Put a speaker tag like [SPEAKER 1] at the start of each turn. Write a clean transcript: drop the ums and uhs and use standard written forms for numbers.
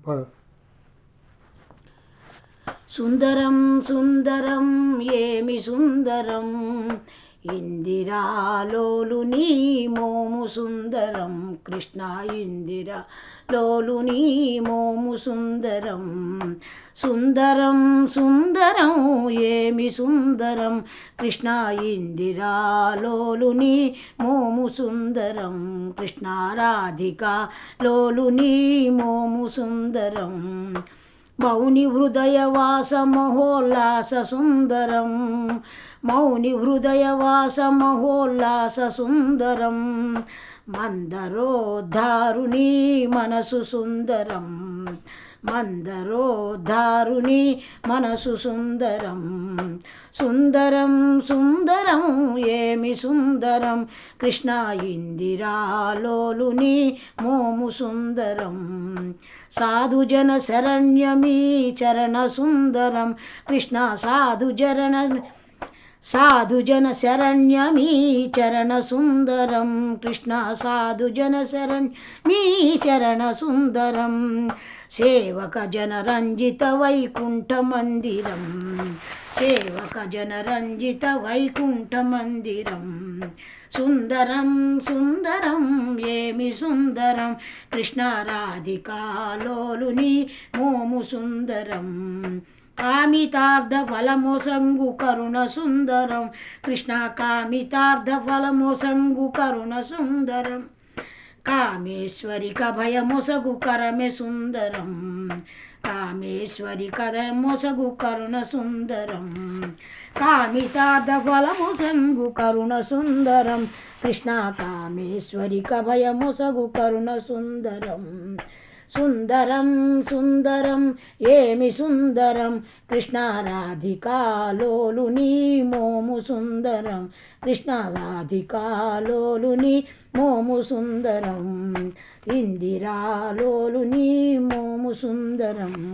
[SPEAKER 1] పాడు.
[SPEAKER 2] సుందరం సుందరం ఏమి సుందరం ఇందిరాలోలుని మోము సుందరం కృష్ణ ఇందిరాలోలుని మోము సుందరం. సుందరం సుందరం ఏమి సుందరం కృష్ణ ఇందిరాలోలుని మోము సుందరం కృష్ణ రాధికా లోలుని మోము సుందరం. మౌని హృదయవాస మహోల్లాస సుందరం మౌని హృదయవాస మహోల్లాస సుందరం. మందరోద్ధారుని మనసు సుందరం మందరోద్ధారుని మనసు సుందరం. సుందరం సుందరం ఏమి సుందరం కృష్ణ ఇందిరాలోలుని మోము సుందరం. సాధుజన శరణ్యమీ చరణ సుందరం కృష్ణ సాధుజన శరణ్యమీ చరణ సుందరం కృష్ణ సాధుజన శరణ్యమీ చరణ సుందరం. సేవక జనరంజిత వైకుంఠ మందిరం సేవక జనరంజిత వైకుంఠ మందిరం. సుందరం సుందరం ఏమి సుందరం కృష్ణ రాధికాలోలుని మోము సుందరం. కామితార్థ ఫలమొసంగు కరుణ సుందరం కృష్ణ కామితార్థ ఫలమొసంగు కరుణ సుందరం. కామేశ్వరిక భయమొసగు కరమె సుందరం కామేశ్వరిక మొసగు కరుణ సుందరం. కామితార్థ ఫలమొసంగు కరుణ సుందరం కృష్ణ కామేశ్వరిక భయమొసగు కరుణ సుందరం. సుందరం సుందరం ఏమి సుందరం కృష్ణ రాధికాలోలుని మోము సుందరం కృష్ణ రాధికాలోలుని మోము సుందరం ఇందిరాలోలుని మోము సుందరం.